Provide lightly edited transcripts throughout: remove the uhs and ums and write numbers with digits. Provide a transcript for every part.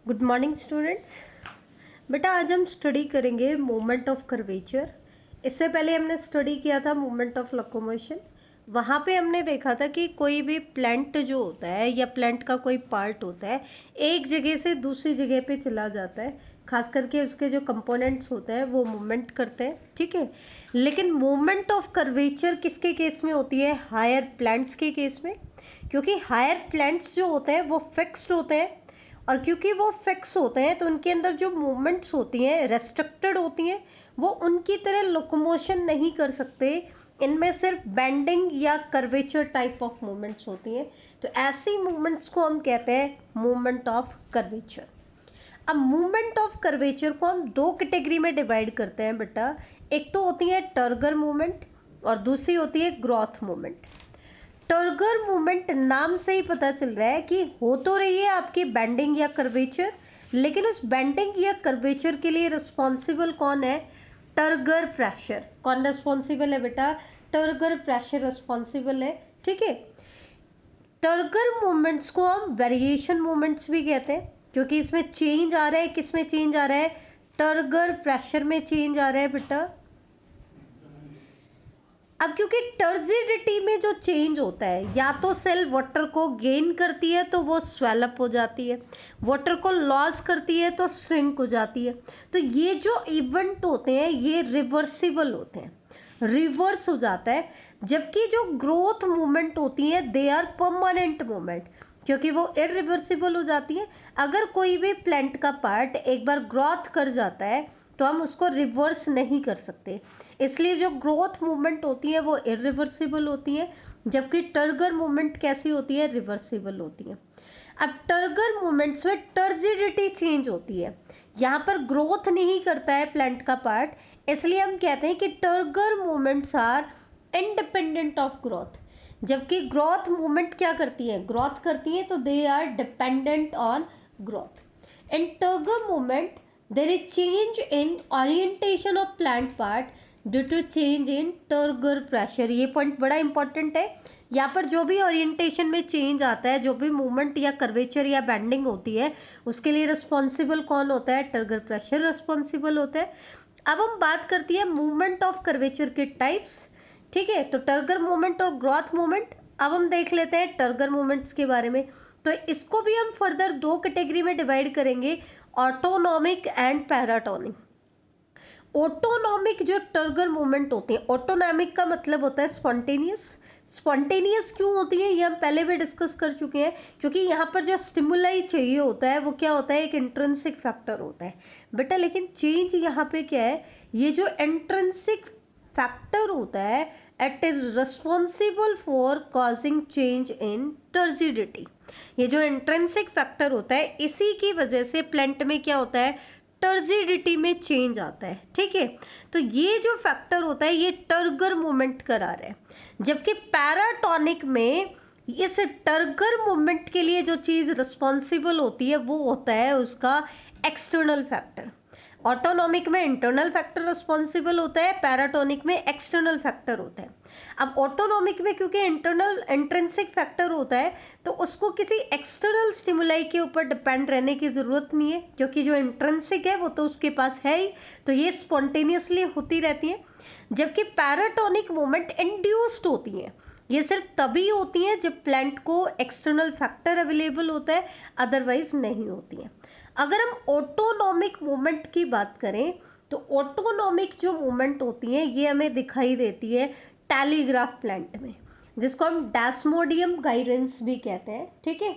Good morning students. बेटा आज हम स्टडी करेंगे मूवमेंट ऑफ कर्वेचर। इससे पहले हमने स्टडी किया था मूवमेंट ऑफ लोकोमोशन। वहाँ पे हमने देखा था कि कोई भी प्लांट जो होता है या प्लांट का कोई पार्ट होता है एक जगह से दूसरी जगह पे चला जाता है, खास करके उसके जो कंपोनेंट्स होते हैं वो मूवमेंट करते हैं, ठीक है। लेकिन मूवमेंट ऑफ कर्वेचर किसके केस में होती है? हायर प्लांट्स के केस में, क्योंकि हायर प्लांट्स जो होते हैं वो फिक्स्ड होते हैं और क्योंकि वो फिक्स होते हैं तो उनके अंदर जो मूवमेंट्स होती हैं रेस्ट्रिक्टेड होती हैं, वो उनकी तरह लोकोमोशन नहीं कर सकते। इनमें सिर्फ बेंडिंग या कर्वेचर टाइप ऑफ मूवमेंट्स होती हैं, तो ऐसी मूवमेंट्स को हम कहते हैं मूवमेंट ऑफ कर्वेचर। अब मूवमेंट ऑफ कर्वेचर को हम दो कैटेगरी में डिवाइड करते हैं बेटा। एक तो होती है टर्गर मूवमेंट और दूसरी होती है ग्रोथ मूवमेंट। टर्गर मूवमेंट नाम से ही पता चल रहा है कि हो तो रही है आपकी बेंडिंग या कर्वेचर, लेकिन उस बेंडिंग या कर्वेचर के लिए रिस्पॉन्सिबल कौन है? Turgor pressure. कौन रिस्पॉन्सिबल है बेटा? टर्गर प्रेशर रिस्पॉन्सिबल है, ठीक है। टर्गर मूवमेंट्स को हम वेरिएशन मूवमेंट्स भी कहते हैं, क्योंकि इसमें चेंज आ रहा है। किस में चेंज आ रहा है? टर्गर प्रेशर में चेंज आ रहा है बेटा। अब क्योंकि टर्जिडिटी में जो चेंज होता है, या तो सेल वाटर को गेन करती है तो वो स्वेलअप हो जाती है, वाटर को लॉस करती है तो श्रिंक हो जाती है। तो ये जो इवेंट होते हैं ये रिवर्सिबल होते हैं, रिवर्स हो जाता है। जबकि जो ग्रोथ मूवमेंट होती है दे आर परमानेंट मूवमेंट, क्योंकि वो इरिवर्सिबल हो जाती है। अगर कोई भी प्लांट का पार्ट एक बार ग्रोथ कर जाता है तो हम उसको रिवर्स नहीं कर सकते, इसलिए जो ग्रोथ मूवमेंट होती है वो इरिवर्सिबल होती है, जबकि टर्गर मूवमेंट कैसी होती है? रिवर्सिबल होती है। अब टर्गर मूवमेंट्स में टर्जिडिटी चेंज होती है, यहाँ पर ग्रोथ नहीं करता है प्लांट का पार्ट, इसलिए हम कहते हैं कि turgor movements are independent of growth. जबकि ग्रोथ मूवमेंट क्या करती है? ग्रोथ करती है, तो they are dependent on growth. In turgor movement there is change in orientation of plant part due to change in turgor pressure। ये point बड़ा important है। यहाँ पर जो भी ओरिएंटेशन में चेंज आता है, जो भी मूवमेंट या कर्वेचर या बेंडिंग होती है, उसके लिए रिस्पॉन्सिबल कौन होता है? टर्गर प्रेशर रिस्पॉन्सिबल होता है। अब हम बात करती है मूवमेंट ऑफ कर्वेचर के टाइप्स, ठीक है। तो टर्गर मूवमेंट और ग्रोथ मूवमेंट। अब हम देख लेते हैं टर्गर मूवमेंट्स के बारे में। तो इसको भी हम फर्दर दो कैटेगरी में डिवाइड करेंगे, ऑटोनॉमिक एंड पैराटोनिक। ऑटोनॉमिक जो टर्गर मूवमेंट होती है, ऑटोनॉमिक का मतलब होता है स्पॉन्टेनियस। स्पॉन्टेनियस क्यों होती है ये हम पहले भी डिस्कस कर चुके हैं, क्योंकि यहाँ पर जो स्टिमुलाई चाहिए होता है वो क्या होता है? एक इंट्रिंसिक फैक्टर होता है बेटा। लेकिन चेंज यहाँ पे क्या है? ये जो इंट्रिंसिक फैक्टर होता है it is responsible for causing change in turgidity. ये जो इंट्रिंसिक फैक्टर होता है इसी की वजह से प्लांट में क्या होता है? टर्जिडिटी में चेंज आता है, ठीक है। तो ये जो फैक्टर होता है ये टर्गर मूवमेंट करा रहा है, जबकि पैराटोनिक में इस टर्गर मूवमेंट के लिए जो चीज़ रिस्पॉन्सिबल होती है वो होता है उसका एक्सटर्नल फैक्टर। ऑटोनॉमिक में इंटरनल फैक्टर रिस्पॉन्सिबल होता है, पैराटोनिक में एक्सटर्नल फैक्टर होता है। अब ऑटोनॉमिक में क्योंकि इंटरनल इंट्रिंसिक फैक्टर होता है तो उसको किसी एक्सटर्नल स्टिमुलाई के ऊपर डिपेंड रहने की ज़रूरत नहीं है, क्योंकि जो इंट्रिंसिक है वो तो उसके पास है ही, तो ये स्पॉन्टेनियसली होती रहती है। जबकि पैराटोनिक मूवमेंट इंड्यूस्ड होती है, ये सिर्फ तभी होती हैं जब प्लांट को एक्सटर्नल फैक्टर अवेलेबल होता है, अदरवाइज नहीं होती हैं। अगर हम ऑटोनॉमिक मूवमेंट की बात करें तो ऑटोनॉमिक जो मूवमेंट होती हैं ये हमें दिखाई देती है टेलीग्राफ प्लांट में, जिसको हम डेस्मोडियम गाइडेंस भी कहते हैं, ठीक है।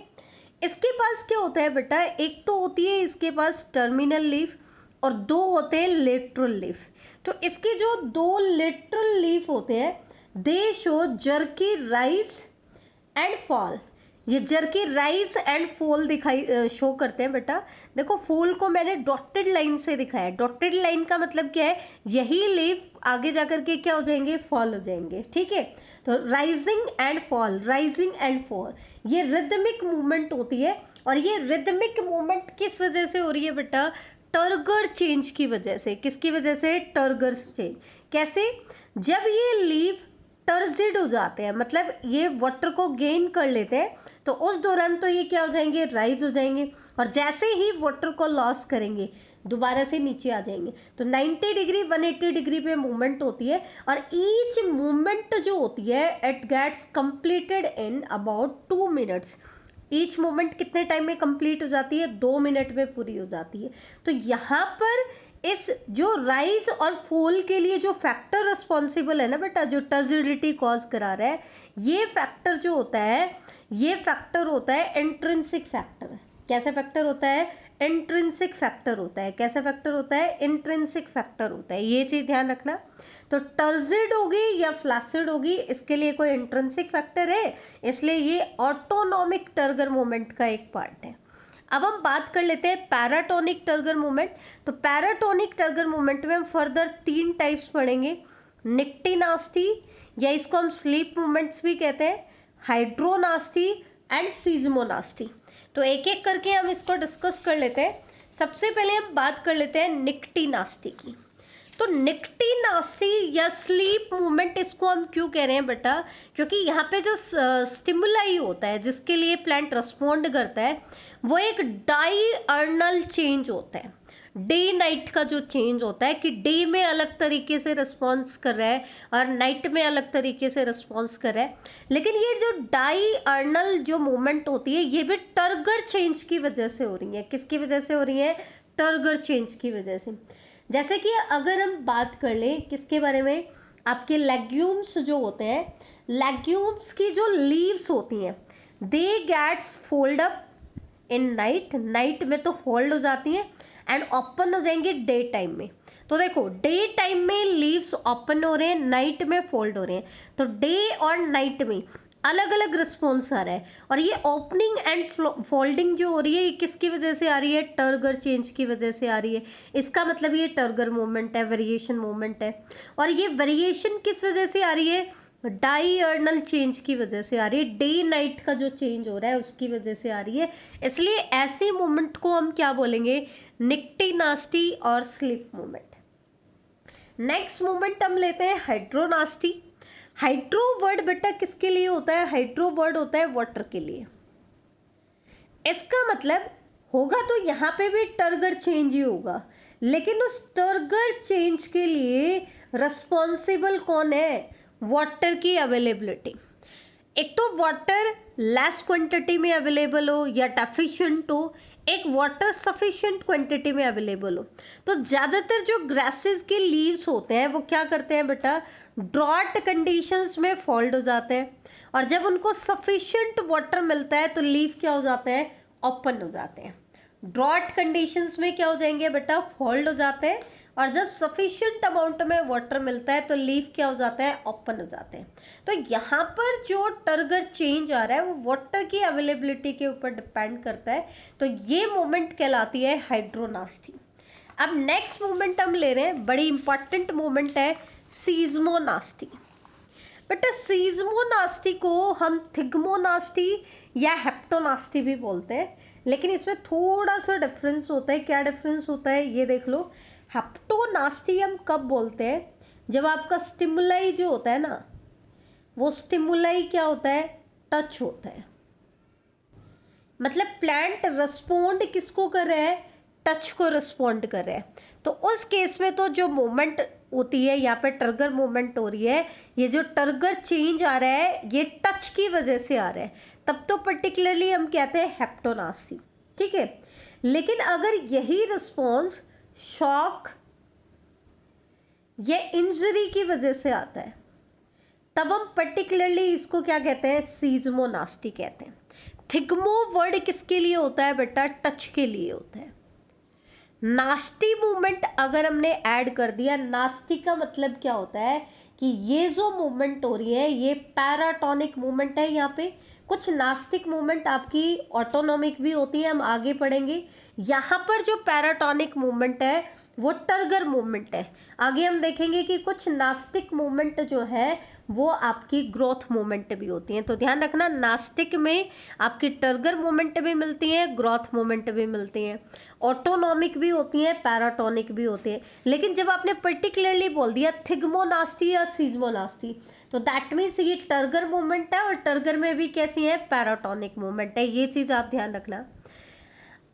इसके पास क्या होता है बेटा? एक तो होती है इसके पास टर्मिनल लीफ और दो होते हैं लेटरल लीफ। तो इसके जो दो लेटरल लीफ होते हैं दे show jerky rise and fall. ये जर्की राइज एंड फॉल दिखाई शो करते हैं बेटा। देखो फॉल को मैंने डॉटेड लाइन से दिखाया। डॉटेड लाइन का मतलब क्या है? यही लीफ आगे जाकर के क्या हो जाएंगे? फॉल हो जाएंगे, ठीक है। तो rising and fall, rising and fall ये रिदमिक मूवमेंट होती है। और ये रिदमिक मूवमेंट किस वजह से हो रही है बेटा? टर्गर चेंज की वजह से। किसकी वजह से? Turgor change. कैसे? जब ये लीफ टर्जिड हो जाते हैं, मतलब ये वाटर को गेन कर लेते हैं, तो उस दौरान तो ये क्या हो जाएंगे? राइज हो जाएंगे। और जैसे ही वाटर को लॉस करेंगे दोबारा से नीचे आ जाएंगे। तो 90 डिग्री 180 डिग्री पे मूवमेंट होती है और ईच मूवमेंट जो होती है it gets completed in about 2 minutes. Each movement कितने टाइम में कंप्लीट हो जाती है? 2 मिनट में पूरी हो जाती है। तो यहाँ पर इस जो राइज और फॉल के लिए जो फैक्टर रिस्पॉन्सिबल है ना बेटा, जो टर्जिडिटी कॉज करा रहा है, ये फैक्टर जो होता है, ये फैक्टर होता है इंट्रिंसिक फैक्टर। कैसा फैक्टर होता है? इंट्रिंसिक फैक्टर होता है। कैसा फैक्टर होता है? इंट्रिंसिक फैक्टर होता है। ये चीज़ ध्यान रखना। तो टर्जिड होगी या फ्लैसिड होगी, इसके लिए कोई इंट्रिंसिक फैक्टर है, इसलिए ये ऑटोनॉमिक टर्गर मोमेंट का एक पार्ट है। अब हम बात कर लेते हैं पैराटोनिक टर्गर मूवमेंट। तो पैराटोनिक टर्गर मूवमेंट में हम फर्दर 3 टाइप्स पढ़ेंगे, निक्टिनास्टी या इसको हम स्लीप मूवमेंट्स भी कहते हैं, हाइड्रोनास्टी एंड सीजमोनास्टी। तो एक एक करके हम इसको डिस्कस कर लेते हैं। सबसे पहले हम बात कर लेते हैं निक्टिनास्टी की। तो निक्टिनास्टी या स्लीप मूवमेंट इसको हम क्यों कह रहे हैं बेटा? क्योंकि यहाँ पे जो स्टिमुलाई होता है जिसके लिए प्लांट रिस्पॉन्ड करता है वो एक डायर्नल चेंज होता है। डे नाइट का जो चेंज होता है कि डे में अलग तरीके से रिस्पॉन्स कर रहा है और नाइट में अलग तरीके से रिस्पॉन्स कर रहा है। लेकिन ये जो डायर्नल जो मूवमेंट होती है ये भी टर्गर चेंज की वजह से हो रही है। किसकी वजह से हो रही है? टर्गर चेंज की वजह से। जैसे कि अगर हम बात कर लें किसके बारे में, आपके लेग्यूम्स जो होते हैं, लेग्यूम्स की जो लीव्स होती हैं they gets fold up in night. Night में तो फोल्ड हो जाती हैं एंड ओपन हो जाएंगे डे टाइम में। तो देखो डे टाइम में लीव्स ओपन हो रहे हैं, नाइट में फोल्ड हो रहे हैं। तो डे और नाइट में अलग अलग रिस्पॉन्स आ रहा है। और ये ओपनिंग एंड फोल्डिंग जो हो रही है ये किसकी वजह से आ रही है? टर्गर चेंज की वजह से आ रही है। इसका मतलब ये टर्गर मूवमेंट है, वेरिएशन मूवमेंट है। और ये वेरिएशन किस वजह से आ रही है? डायर्नल चेंज की वजह से आ रही है। डे नाइट का जो चेंज हो रहा है उसकी वजह से आ रही है। इसलिए ऐसी मूवमेंट को हम क्या बोलेंगे? निक्टिनास्टी और स्लीप मूवमेंट। नेक्स्ट मूवमेंट हम लेते हैं हाइड्रोनास्टी। हाइड्रो वर्ड बेटा किसके लिए होता है? हाइड्रो वर्ड होता है वाटर के लिए। इसका मतलब होगा तो यहाँ पे भी टर्गर चेंज ही होगा, लेकिन उस टर्गर चेंज के लिए रिस्पॉन्सिबल कौन है? वाटर की अवेलेबिलिटी। एक तो वाटर लेस क्वांटिटी में अवेलेबल हो या डेफिशिएंट हो, एक वाटर सफिशिएंट क्वांटिटी में अवेलेबल हो। तो ज़्यादातर जो ग्रासेस के लीव्स होते हैं वो क्या करते हैं बेटा? ड्रॉट कंडीशंस में फोल्ड हो जाते हैं। और जब उनको सफिशिएंट वाटर मिलता है तो लीव क्या हो जाते हैं? ओपन हो जाते हैं। ड्रॉट कंडीशंस में क्या हो जाएंगे बेटा? फोल्ड हो जाते हैं। और जब सफिशिएंट अमाउंट में वाटर मिलता है तो लीफ क्या हो जाता है? ओपन हो जाते हैं। तो यहाँ पर जो टर्गर चेंज आ रहा है वो वाटर की अवेलेबिलिटी के ऊपर डिपेंड करता है। तो ये मूवमेंट कहलाती है हाइड्रोनास्टी। अब नेक्स्ट मूवमेंट हम ले रहे हैं, बड़ी इंपॉर्टेंट मूवमेंट है, सीजमोनास्टी। बेटा सीजमोनास्टी को हम थिग्मोनास्टी या हेप्टोनास्टी भी बोलते हैं, लेकिन इसमें थोड़ा सा डिफरेंस होता है। क्या डिफरेंस होता है ये देख लो। हेप्टोनास्टी हम कब बोलते हैं? जब आपका स्टिमुलाई जो होता है ना, वो स्टिमुलाई क्या होता है? टच होता है। मतलब प्लांट रिस्पॉन्ड किसको कर रहा है? टच को रिस्पॉन्ड कर रहा है। तो उस केस में तो जो मूवमेंट होती है यहाँ पे टर्गर मूवमेंट हो रही है, ये जो टर्गर चेंज आ रहा है ये टच की वजह से आ रहा है, तब तो पर्टिकुलरली हम कहते हैं हेप्टोनास्टी। ठीक है। लेकिन अगर यही रिस्पॉन्स शॉक या इंजरी की वजह से आता है तब हम पर्टिकुलरली इसको क्या कहते हैं? सीजमोनास्टी कहते हैं। थिग्मो वर्ड किसके लिए होता है बेटा? टच के लिए होता है। नास्टी मूवमेंट अगर हमने ऐड कर दिया, नास्टी का मतलब क्या होता है कि ये जो मूवमेंट हो रही है ये पैराटोनिक मूवमेंट है। यहाँ पे कुछ नास्टिक मूवमेंट आपकी ऑटोनॉमिक भी होती है, हम आगे पढ़ेंगे। यहाँ पर जो पैराटोनिक मूवमेंट है वो टर्गर मूवमेंट है। आगे हम देखेंगे कि कुछ नास्टिक मूवमेंट जो है वो आपकी ग्रोथ मूवमेंट भी होती हैं। तो ध्यान रखना, नास्टिक में आपकी टर्गर मूवमेंट भी मिलती हैं, ग्रोथ मूवमेंट भी मिलती हैं, ऑटोनॉमिक भी होती हैं, पैराटोनिक भी होती हैं। लेकिन जब आपने पर्टिकुलरली बोल दिया थिग्मोनास्टी या सीजमोनास्टी, तो दैट मीन्स ये टर्गर मूवमेंट है और टर्गर में भी कैसी है? पैराटोनिक मूवमेंट है। ये चीज़ आप ध्यान रखना।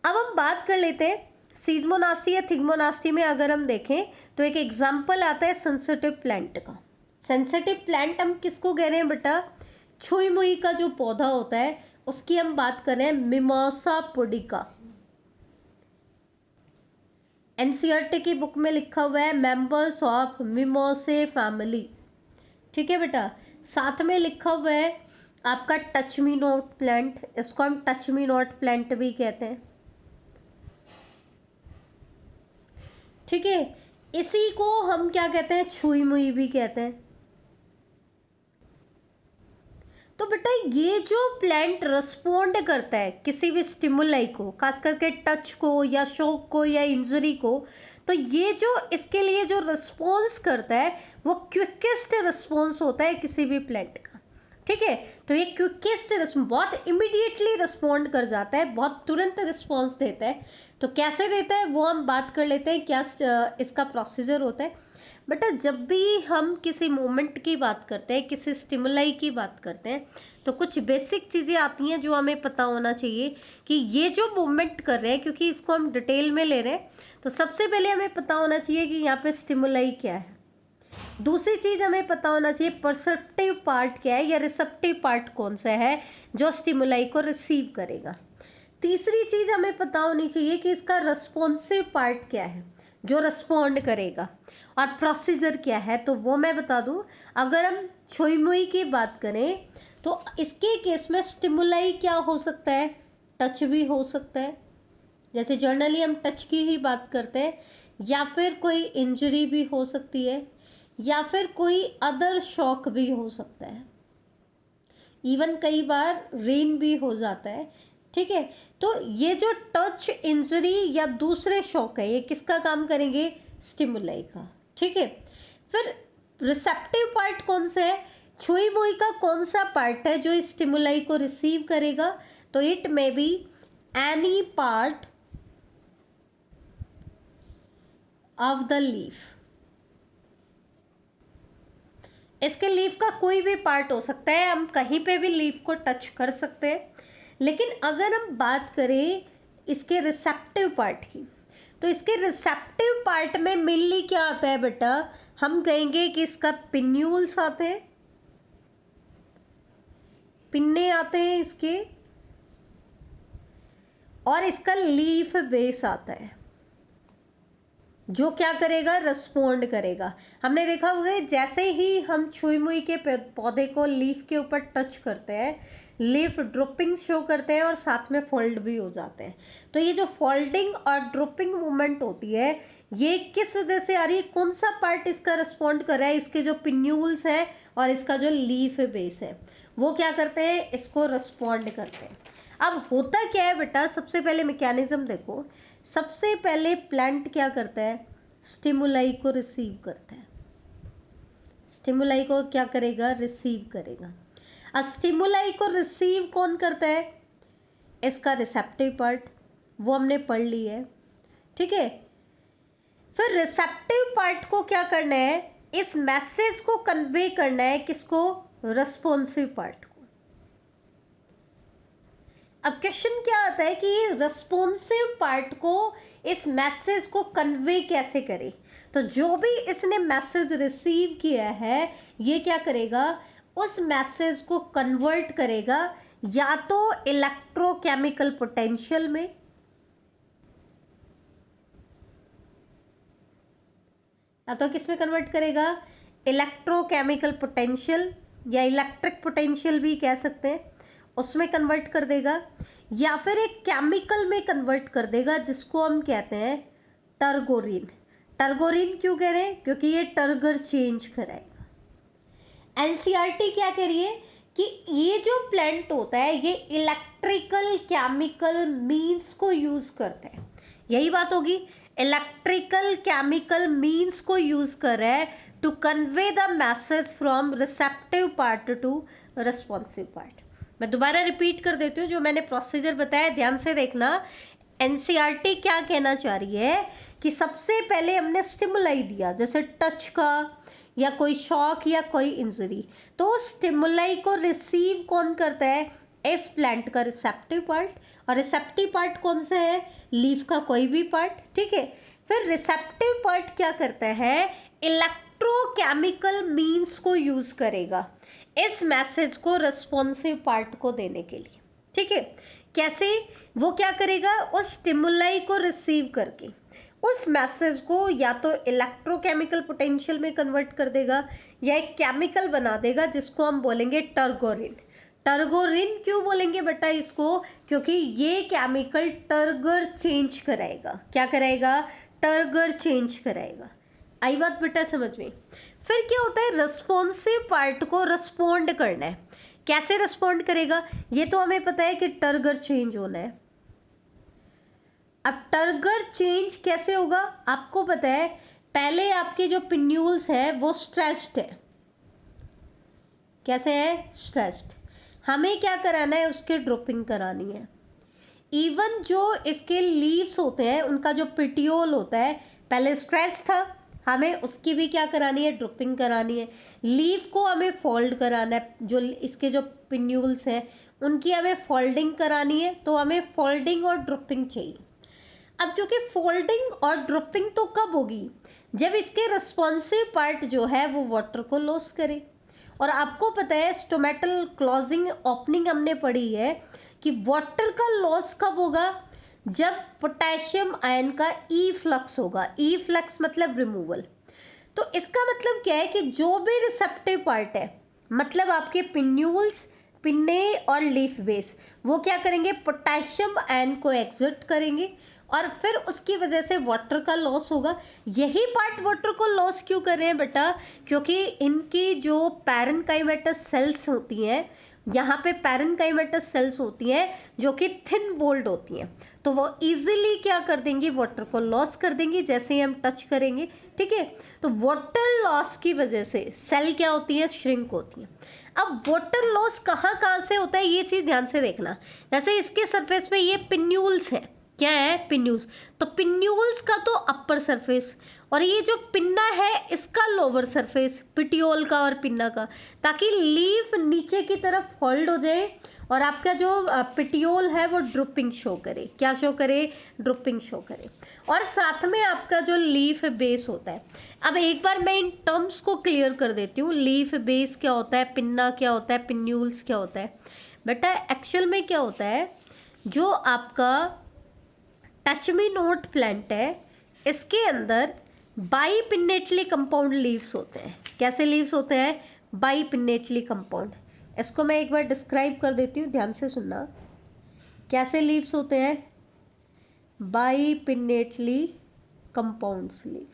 अब हम बात कर लेते हैं सीज़मोनास्टी या थिग्मोनास्टी में अगर हम देखें तो एक एग्जाम्पल आता है सेंसिटिव प्लांट का। सेंसिटिव प्लांट हम किसको कह रहे हैं बेटा? छुई मुई का जो पौधा होता है उसकी हम बात कर रहे हैं, मिमोसा पुडिका। एनसीईआरटी की बुक में लिखा हुआ है मेंबर्स ऑफ मिमोसे फैमिली। ठीक है बेटा, साथ में लिखा हुआ है आपका टच मी नॉट प्लांट, इसको हम टच मी नॉट प्लांट भी कहते हैं। ठीक है, इसी को हम क्या कहते हैं? छुई मुई भी कहते हैं। तो बेटा ये जो प्लांट रिस्पोंड करता है किसी भी स्टिमुलाई को, खास करके टच को या शॉक को या इंजरी को, तो ये जो इसके लिए जो रिस्पॉन्स करता है वो क्विकेस्ट रिस्पॉन्स होता है किसी भी प्लांट का। ठीक है, तो ये क्विकेस्ट रिस्पॉन्स बहुत इमीडिएटली रिस्पॉन्ड कर जाता है, बहुत तुरंत रिस्पॉन्स देता है। तो कैसे देता है वो हम बात कर लेते हैं, क्या इसका प्रोसीजर होता है। बेटा जब भी हम किसी मोमेंट की बात करते हैं, किसी स्टिमुलाई की बात करते हैं, तो कुछ बेसिक चीज़ें आती हैं जो हमें पता होना चाहिए कि ये जो मूवमेंट कर रहे हैं, क्योंकि इसको हम डिटेल में ले रहे हैं, तो सबसे पहले हमें पता होना चाहिए कि यहाँ पे स्टिमुलाई क्या है। दूसरी चीज़ हमें पता होना चाहिए परसेप्टिव पार्ट क्या है या रिसेप्टिव पार्ट कौन सा है जो स्टिमुलाई को रिसीव करेगा। तीसरी चीज़ हमें पता होनी चाहिए कि इसका रिस्पॉन्सिव पार्ट क्या है जो रिस्पॉन्ड करेगा, और प्रोसीजर क्या है। तो वो मैं बता दूं, अगर हम छुई मुई की बात करें तो इसके केस में स्टिमुलाई क्या हो सकता है? टच भी हो सकता है, जैसे जनरली हम टच की ही बात करते हैं, या फिर कोई इंजरी भी हो सकती है, या फिर कोई अदर शॉक भी हो सकता है, इवन कई बार रेन भी हो जाता है। ठीक है, तो ये जो टच, इंजरी या दूसरे शॉक है, ये किसका काम करेंगे? स्टिमुलाई का। ठीक है, फिर रिसेप्टिव पार्ट कौन सा है? छुई मुई का कौन सा पार्ट है जो स्टिमुलाई को रिसीव करेगा? तो it may be any part of the leaf. इसके लीफ का कोई भी पार्ट हो सकता है, हम कहीं पे भी लीफ को टच कर सकते हैं। लेकिन अगर हम बात करें इसके रिसेप्टिव पार्ट की, तो इसके रिसेप्टिव पार्ट में मेनली क्या आता है बेटा? हम कहेंगे कि इसका पिन्यूल्स आते हैं, पिन्ने आते हैं इसके, और इसका लीफ बेस आता है जो क्या करेगा? रिस्पोंड करेगा। हमने देखा होगा जैसे ही हम छुई मुई के पौधे को लीफ के ऊपर टच करते हैं, लीफ ड्रॉपिंग शो करते हैं और साथ में फोल्ड भी हो जाते हैं। तो ये जो फोल्डिंग और ड्रॉपिंग मूवमेंट होती है, ये किस वजह से आ रही है? कौन सा पार्ट इसका रिस्पॉन्ड कर रहा है? इसके जो पिन्यूल्स हैं और इसका जो लीफ बेस है, वो क्या करते हैं? इसको रिस्पॉन्ड करते हैं। अब होता क्या है बेटा? सबसे पहले मैकेनिज्म देखो। सबसे पहले प्लांट क्या करता है? स्टिमुलाई को रिसीव करता है। स्टिमुलाई को क्या करेगा? रिसीव करेगा। अब स्टिमुलाई को रिसीव कौन करता है? इसका रिसेप्टिव पार्ट, वो हमने पढ़ ली है। ठीक है, फिर रिसेप्टिव पार्ट को क्या करना है? इस मैसेज को कन्वे करना है, किसको? रिस्पॉन्सिव पार्ट को। अब क्वेश्चन क्या आता है कि रिस्पॉन्सिव पार्ट को, इस मैसेज को कन्वे कैसे करे? तो जो भी इसने मैसेज रिसीव किया है, ये क्या करेगा? उस मैसेज को कन्वर्ट करेगा या तो इलेक्ट्रोकेमिकल पोटेंशियल में, या तो किस में कन्वर्ट करेगा? इलेक्ट्रोकेमिकल पोटेंशियल या इलेक्ट्रिक पोटेंशियल भी कह सकते हैं, उसमें कन्वर्ट कर देगा, या फिर एक केमिकल में कन्वर्ट कर देगा जिसको हम कहते हैं टर्गोरिन। टर्गोरिन क्यों कह रहे हैं? क्योंकि ये टर्गर चेंज कराएगा। एनसीईआरटी क्या कह रही है कि ये जो प्लांट होता है ये इलेक्ट्रिकल केमिकल मीन्स को यूज करता है। यही बात होगी, इलेक्ट्रिकल केमिकल मीन्स को यूज कर रहा है to convey the message from receptive part to responsive part. मैं दोबारा रिपीट कर देती हूँ जो मैंने प्रोसीजर बताया, ध्यान से देखना। एनसीईआरटी क्या कहना चाह रही है कि सबसे पहले हमने स्टिमुलाई दिया, जैसे टच का या कोई शॉक या कोई इंजरी, तो स्टिमुलाई को रिसीव कौन करता है? इस प्लांट का रिसेप्टिव पार्ट, और रिसेप्टिव पार्ट कौन सा है, लीफ का कोई भी पार्ट, ठीक है। फिर रिसेप्टिव पार्ट क्या करता है, इलेक्ट्रोकेमिकल मीन्स को यूज करेगा इस मैसेज को रिस्पॉन्सिव पार्ट को देने के लिए, ठीक है। कैसे, वो क्या करेगा, उस स्टिमुलाई को रिसीव करके उस मैसेज को या तो इलेक्ट्रोकेमिकल पोटेंशियल में कन्वर्ट कर देगा या एक केमिकल बना देगा जिसको हम बोलेंगे टर्गोरिन। टर्गोरिन क्यों बोलेंगे बेटा इसको, क्योंकि ये केमिकल टर्गर चेंज कराएगा। क्या कराएगा, टर्गर चेंज कराएगा। आई बात बेटा समझ में। फिर क्या होता है, रिस्पॉन्सिव पार्ट को रिस्पॉन्ड करना है। कैसे रिस्पॉन्ड करेगा, ये तो हमें पता है कि टर्गर चेंज होना है। अब टर्गर चेंज कैसे होगा, आपको पता है, पहले आपके जो पिन्यूल्स है वो स्ट्रेस्ड है। कैसे है, स्ट्रेस्ड। हमें क्या कराना है, उसके ड्रॉपिंग करानी है। इवन जो इसके लीव्स होते हैं उनका जो पिटियोल होता है पहले स्ट्रेच था, हमें उसकी भी क्या करानी है, ड्रॉपिंग करानी है। लीव को हमें फोल्ड कराना है, जो इसके जो पिन्यूल्स हैं उनकी हमें फोल्डिंग करानी है, तो हमें फोल्डिंग और ड्रॉपिंग चाहिए। अब क्योंकि फोल्डिंग और ड्रॉपिंग तो कब होगी, जब इसके रिस्पॉन्सिव पार्ट जो है वो वाटर को लॉस करे। और आपको पता है स्टोमेटल क्लोजिंग ओपनिंग हमने पढ़ी है कि वाटर का लॉस कब होगा, जब पोटेशियम आयन का ई फ्लक्स होगा। ई फ्लक्स मतलब रिमूवल। तो इसका मतलब क्या है कि जो भी रिसेप्टिव पार्ट है, मतलब आपके पिन्यूल्स, पिन्ने और लीफ बेस, वो क्या करेंगे, पोटेशियम आयन को एक्सर्ट करेंगे और फिर उसकी वजह से वाटर का लॉस होगा। यही पार्ट वाटर को लॉस क्यों कर रहे हैं बेटा, क्योंकि इनकी जो पैरेन्काइमेटस सेल्स होती हैं, यहाँ पे पैरेन्काइमेटस सेल्स होती हैं जो कि थिन वॉल्ड होती हैं, तो वो इजीली क्या कर देंगी, वाटर को लॉस कर देंगी जैसे ही हम टच करेंगे, ठीक है। तो वाटर लॉस की वजह से सेल क्या होती है, श्रिंक होती है। अब वाटर लॉस कहाँ कहाँ से होता है, ये चीज़ ध्यान से देखना। जैसे इसके सरफेस पे ये पिन्यूल्स है, क्या है, पिन्यूल्स, तो पिन्यूल्स का तो अपर सरफेस, और ये जो पिन्ना है इसका लोअर सरफेस, पिटियोल का और पिन्ना का, ताकि लीफ नीचे की तरफ फोल्ड हो जाए और आपका जो पिटियोल है वो ड्रॉपिंग शो करे। क्या शो करे, ड्रॉपिंग शो करे। और साथ में आपका जो लीफ बेस होता है, अब एक बार मैं इन टर्म्स को क्लियर कर देती हूँ। लीफ बेस क्या होता है, पिन्ना क्या होता है, पिन्यूल्स क्या होता है। बेटा एक्चुअल में क्या होता है, जो आपका टच मी नोट प्लांट है इसके अंदर बाईपिन्नेटली कंपाउंड लीव्स होते हैं। कैसे लीव्स होते हैं, बाईपिन्नेटली कंपाउंड। इसको मैं एक बार डिस्क्राइब कर देती हूँ, ध्यान से सुनना। कैसे लीव्स होते हैं, बाईपिन्नेटली कंपाउंड्स लीव।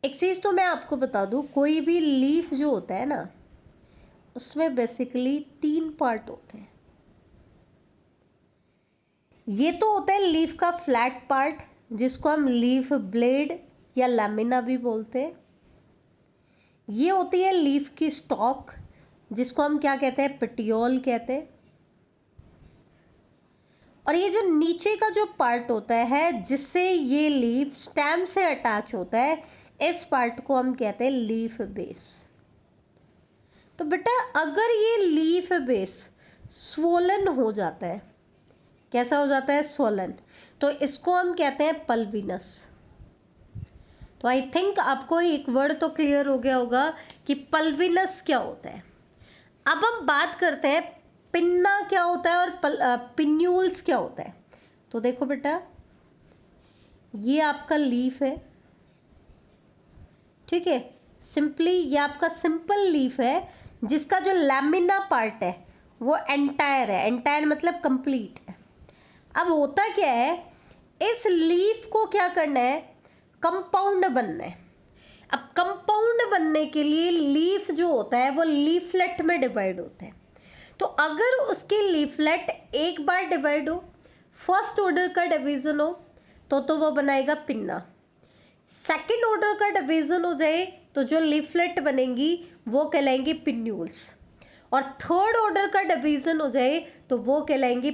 एक चीज़ तो मैं आपको बता दूँ, कोई भी लीफ जो होता है ना, उसमें बेसिकली 3 पार्ट होते हैं। ये तो होता है लीफ का फ्लैट पार्ट जिसको हम लीफ ब्लेड या लैमिना भी बोलते हैं। ये होती है लीफ की स्टॉक जिसको हम क्या कहते हैं, पेटियोल कहते हैं। और ये जो नीचे का जो पार्ट होता है जिससे ये लीफ स्टेम से अटैच होता है, इस पार्ट को हम कहते हैं लीफ बेस। तो बेटा अगर ये लीफ बेस स्वोलन हो जाता है, कैसा हो जाता है, स्वोलन, तो इसको हम कहते हैं पल्विनस। तो आई थिंक आपको एक वर्ड तो क्लियर हो गया होगा कि पल्विनस क्या होता है। अब हम बात करते हैं पिन्ना क्या होता है और पिन्यूल्स क्या होता है। तो देखो बेटा, ये आपका लीफ है, ठीक है, सिंपली ये आपका सिंपल लीफ है जिसका जो लैमिना पार्ट है वो एंटायर है। एंटायर मतलब कंप्लीट है। अब होता क्या है, इस लीफ को क्या करना है, कंपाउंड बनना है। अब कंपाउंड बनने के लिए लीफ जो होता है वो लीफलेट में डिवाइड होता है। तो अगर उसके लीफलेट एक बार डिवाइड हो, फर्स्ट ऑर्डर का डिवीजन हो, तो वो बनाएगा पिन्ना। सेकेंड ऑर्डर का डिवीजन हो जाए तो जो लीफलेट बनेंगी वो कहलाएंगी पिन्यूल्स। और थर्ड ऑर्डर का डिवीजन हो जाए तो वो कहलाएंगी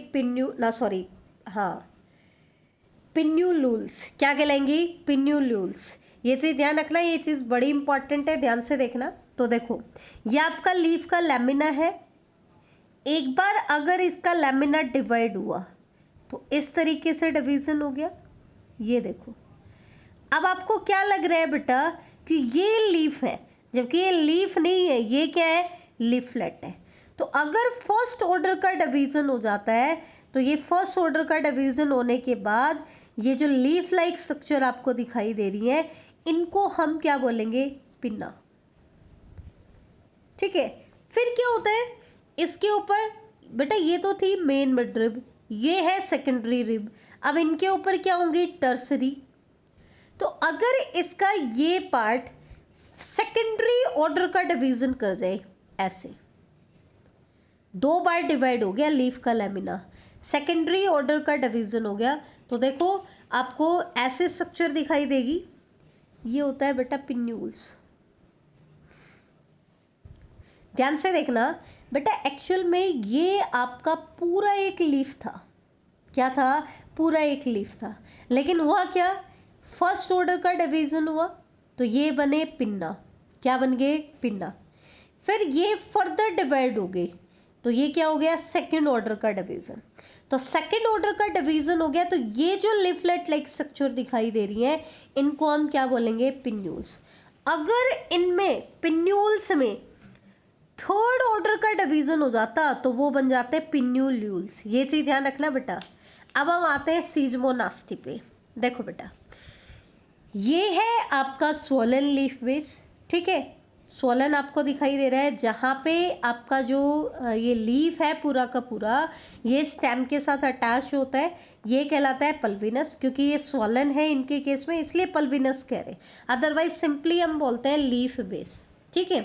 पिन्यूलूल्स। क्या कहलाएंगी, पिन्यूलूल्स। ये चीज़ ध्यान रखना, ये चीज़ बड़ी इंपॉर्टेंट है, ध्यान से देखना। तो देखो ये आपका लीफ का लैमिना है। एक बार अगर इसका लैमिना डिवाइड हुआ तो इस तरीके से डिवीजन हो गया, ये देखो। अब आपको क्या लग रहा है बेटा कि ये लीफ है, जबकि ये लीफ नहीं है, ये क्या है, लीफलेट है। तो अगर फर्स्ट ऑर्डर का डिवीजन हो जाता है तो ये फर्स्ट ऑर्डर का डिवीजन होने के बाद ये जो लीफ लाइक स्ट्रक्चर आपको दिखाई दे रही है, इनको हम क्या बोलेंगे, पिन्ना। ठीक है, फिर क्या होता है इसके ऊपर, बेटा ये तो थी मेन मिड रिब, ये है सेकेंडरी रिब, अब इनके ऊपर क्या होंगी, टर्सरी। तो अगर इसका ये पार्ट सेकेंडरी ऑर्डर का डिवीजन कर जाए, ऐसे दो बार डिवाइड हो गया लीफ का लैमिना, सेकेंडरी ऑर्डर का डिवीजन हो गया, तो देखो आपको ऐसे स्ट्रक्चर दिखाई देगी, ये होता है बेटा पिन्यूल्स। ध्यान से देखना बेटा, एक्चुअल में ये आपका पूरा एक लीफ था। क्या था, पूरा एक लीफ था, लेकिन हुआ क्या, फर्स्ट ऑर्डर का डिवीजन हुआ तो ये बने पिन्ना। क्या बन गए, पिन्ना। फिर ये फर्दर डिवाइड हो गए तो ये क्या हो गया, सेकंड ऑर्डर का डिवीजन। तो सेकंड ऑर्डर का डिवीजन हो गया तो ये जो लीफलेट लाइक स्ट्रक्चर दिखाई दे रही है, इनको हम क्या बोलेंगे, पिन्यूल्स। अगर इनमें पिन्यूल्स में थर्ड ऑर्डर का डिवीजन हो जाता तो वो बन जाते हैं पिन्यूल्यूल्स। ये चीज ध्यान रखना बेटा। अब हम आते हैं सीजमोनास्टी पे। देखो बेटा, ये है आपका स्वोलन लीफ बेस। ठीक है, स्वोलन आपको दिखाई दे रहा है, जहाँ पे आपका जो ये लीफ है पूरा का पूरा ये स्टेम के साथ अटैच होता है, ये कहलाता है पल्विनस। क्योंकि ये स्वोलन है इनके केस में, इसलिए पल्विनस कह रहे हैं, अदरवाइज सिंपली हम बोलते हैं लीफ बेस। ठीक है,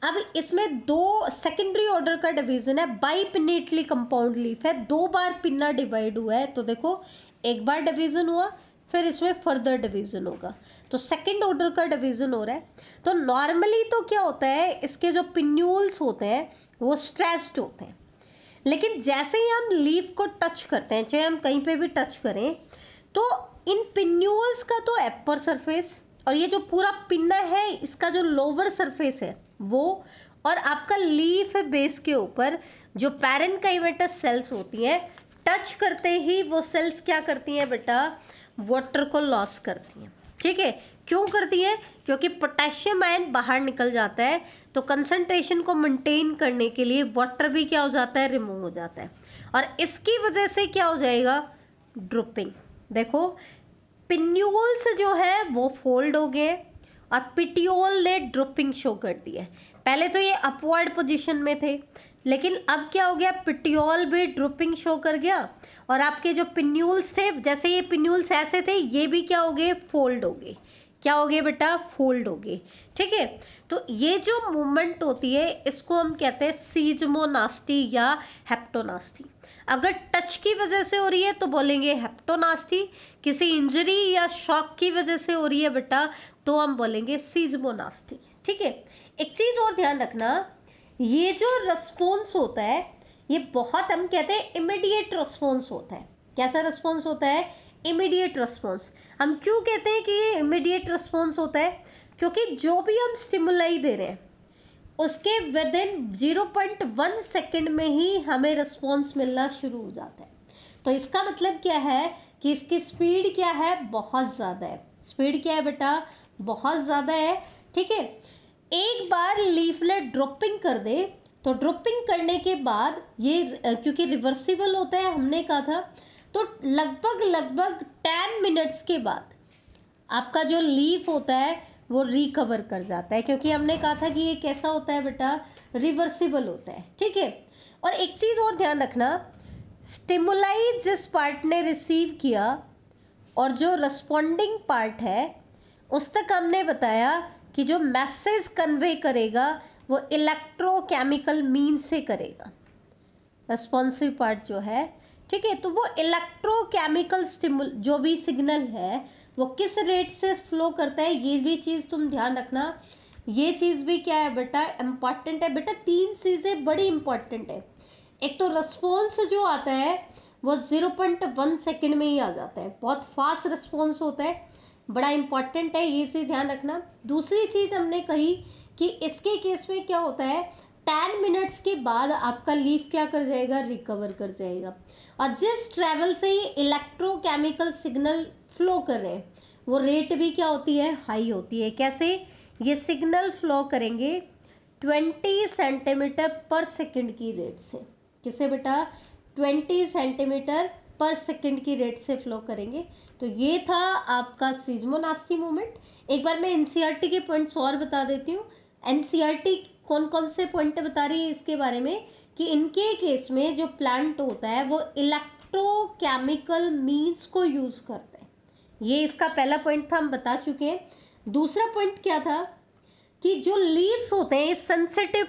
अब इसमें दो सेकेंडरी ऑर्डर का डिवीजन है, बाइपिनेटली कंपाउंड लीफ है, दो बार पिन्ना डिवाइड हुआ है। तो देखो एक बार डिवीजन हुआ, फिर इसमें फर्दर डिवीजन होगा, तो सेकंड ऑर्डर का डिवीजन हो रहा है। तो नॉर्मली तो क्या होता है, इसके जो पिन्यूल्स होते हैं वो स्ट्रेस्ड होते हैं, लेकिन जैसे ही हम लीफ को टच करते हैं, चाहे हम कहीं पे भी टच करें, तो इन पिन्यूल्स का तो अपर सरफेस और ये जो पूरा पिन्ना है इसका जो लोअर सरफेस है वो, और आपका लीफ बेस के ऊपर जो पैरेन्काइमेटस सेल्स होती हैं, टच करते ही वो सेल्स क्या करती हैं बेटा, वाटर को लॉस करती हैं। ठीक है, क्यों करती हैं, क्योंकि पोटेशियम आयन बाहर निकल जाता है, तो कंसंट्रेशन को मेंटेन करने के लिए वाटर भी क्या हो जाता है, रिमूव हो जाता है, और इसकी वजह से क्या हो जाएगा, ड्रॉपिंग। देखो पिन्यूल्स जो है वो फोल्ड हो गए और पिटियोल ने ड्रॉपिंग शो कर दी है। पहले तो ये अपवर्ड पोजीशन में थे, लेकिन अब क्या हो गया, पिटियोल भी ड्रॉपिंग शो कर गया, और आपके जो पिन्यूल्स थे, जैसे ये पिन्यूल्स ऐसे थे, ये भी क्या हो गए, फोल्ड हो गए। क्या हो गए बेटा, फोल्ड हो गए। ठीक है, तो ये जो मूवमेंट होती है इसको हम कहते हैं सीजमोनास्टी या हेप्टोनास्टी। अगर टच की वजह से हो रही है तो बोलेंगे हेप्टोनास्टी, किसी इंजरी या शॉक की वजह से हो रही है बेटा तो हम बोलेंगे सीजमोनास्टी। ठीक है, एक चीज़ और ध्यान रखना, ये जो रिस्पॉन्स होता है ये बहुत, हम कहते हैं इमीडिएट रिस्पॉन्स होता है। कैसा रिस्पॉन्स होता है, इमीडिएट रिस्पॉन्स। हम क्यों कहते हैं कि ये इमीडिएट रिस्पॉन्स होता है, क्योंकि जो भी हम स्टिमुलाई दे रहे हैं उसके विद इन 0.1 सेकेंड में ही हमें रिस्पॉन्स मिलना शुरू हो जाता है। तो इसका मतलब क्या है कि इसकी स्पीड क्या है, बहुत ज़्यादा है। स्पीड क्या है बेटा, बहुत ज़्यादा है। ठीक है, एक बार लीफलेट ड्रॉपिंग कर दे तो ड्रॉपिंग करने के बाद ये क्योंकि रिवर्सिबल होता है हमने कहा था, तो लगभग 10 मिनट्स के बाद आपका जो लीफ होता है वो रिकवर कर जाता है, क्योंकि हमने कहा था कि ये कैसा होता है बेटा, रिवर्सिबल होता है। ठीक है, और एक चीज़ और ध्यान रखना, स्टिमुलाई जिस पार्ट ने रिसीव किया और जो रिस्पॉन्डिंग पार्ट है उस तक हमने बताया कि जो मैसेज कन्वे करेगा वो इलेक्ट्रोकेमिकल मीन से करेगा, रिस्पॉन्सिव पार्ट जो है। ठीक है, तो वो इलेक्ट्रोकेमिकल स्टिमुल जो भी सिग्नल है वो किस रेट से फ्लो करता है, ये भी चीज़ तुम ध्यान रखना। ये चीज़ भी क्या है बेटा, इम्पॉर्टेंट है बेटा। तीन चीज़ें बड़ी इम्पॉर्टेंट है। एक तो रिस्पॉन्स जो आता है वो 0.1 सेकेंड में ही आ जाता है, बहुत फास्ट रिस्पॉन्स होता है, बड़ा इम्पॉर्टेंट है, ये चीज़ ध्यान रखना। दूसरी चीज़ हमने कही कि इसके केस में क्या होता है, 10 मिनट्स के बाद आपका लीफ क्या कर जाएगा, रिकवर कर जाएगा। और जिस ट्रैवल से ये इलेक्ट्रोकेमिकल सिग्नल फ्लो कर रहे हैं वो रेट भी क्या होती है, हाई होती है। कैसे, ये सिग्नल फ्लो करेंगे 20 सेंटीमीटर पर सेकंड की रेट से। किसे बेटा, 20 सेंटीमीटर पर सेकंड की रेट से फ्लो करेंगे। तो ये था आपका सिज्मोनास्टी मूवमेंट। एक बार मैं एनसीईआरटी के पॉइंट्स और बता देती हूँ। एनसीईआरटी कौन कौन से पॉइंट बता रही है इसके बारे में, कि इनके केस में जो प्लांट होता है वो इलेक्ट्रोकेमिकल मीन्स को यूज़ करता है। ये इसका पहला पॉइंट था, हम बता चुके हैं। दूसरा पॉइंट क्या था कि जो लीव्स होते हैं सेंसिटिव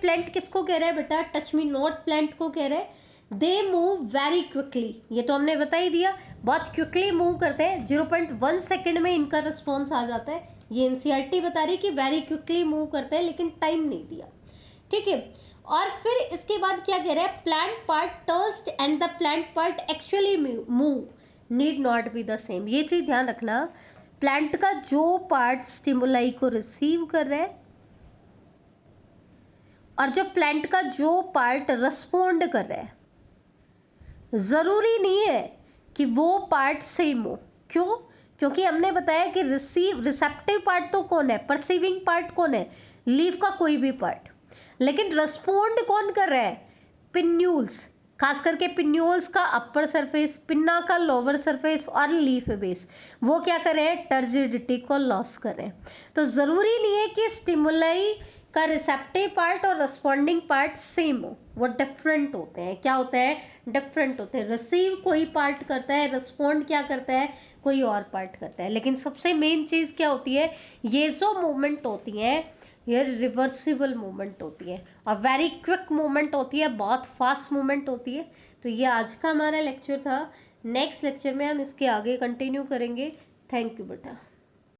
प्लांट किसको कह रहा है बेटा, टच मी नॉट प्लांट को कह रहा है। दे मूव वेरी क्विकली, ये तो हमने बता ही दिया, बहुत क्विकली मूव करते हैं, 0.1 सेकेंड में इनका रिस्पॉन्स आ जाता है। ये एनसीईआरटी बता रही है कि वेरी क्विकली मूव करते हैं, लेकिन टाइम नहीं दिया, ठीक है। और फिर इसके बाद क्या कह रहा है, plant part tested and the plant part actually move need not be the same. ये चीज़ ध्यान रखना, प्लांट का जो पार्ट स्टिमुलाई को रिसीव कर रहा है और जो प्लांट का जो पार्ट रिस्पोंड कर रहा है, ज़रूरी नहीं है कि वो पार्ट सेम हो। क्यों, क्योंकि हमने बताया कि रिसेप्टिव पार्ट तो कौन है, परसीविंग पार्ट कौन है, लीफ का कोई भी पार्ट, लेकिन रिस्पोंड कौन कर रहा है, पिन्यूल्स, खास करके पिन्यूल्स का अपर सरफेस, पिन्ना का लोअर सरफेस और लीफ बेस, वो क्या कर रहे हैं, टर्जिडिटी को लॉस कर रहे हैं। तो ज़रूरी नहीं है कि स्टिमुलाई का रिसेप्टिव पार्ट और रिस्पॉन्डिंग पार्ट सेम हो, वो डिफरेंट होते हैं। क्या होता है, डिफरेंट होते हैं। रिसीव कोई पार्ट करता है, रिस्पॉन्ड क्या करता है, कोई और पार्ट करता है। लेकिन सबसे मेन चीज़ क्या होती है, ये जो मूवमेंट होती है ये रिवर्सिबल मूवमेंट होती है और वेरी क्विक मूवमेंट होती है, बहुत फास्ट मूवमेंट होती है। तो ये आज का हमारा लेक्चर था। नेक्स्ट लेक्चर में हम इसके आगे कंटिन्यू करेंगे। थैंक यू बेटा।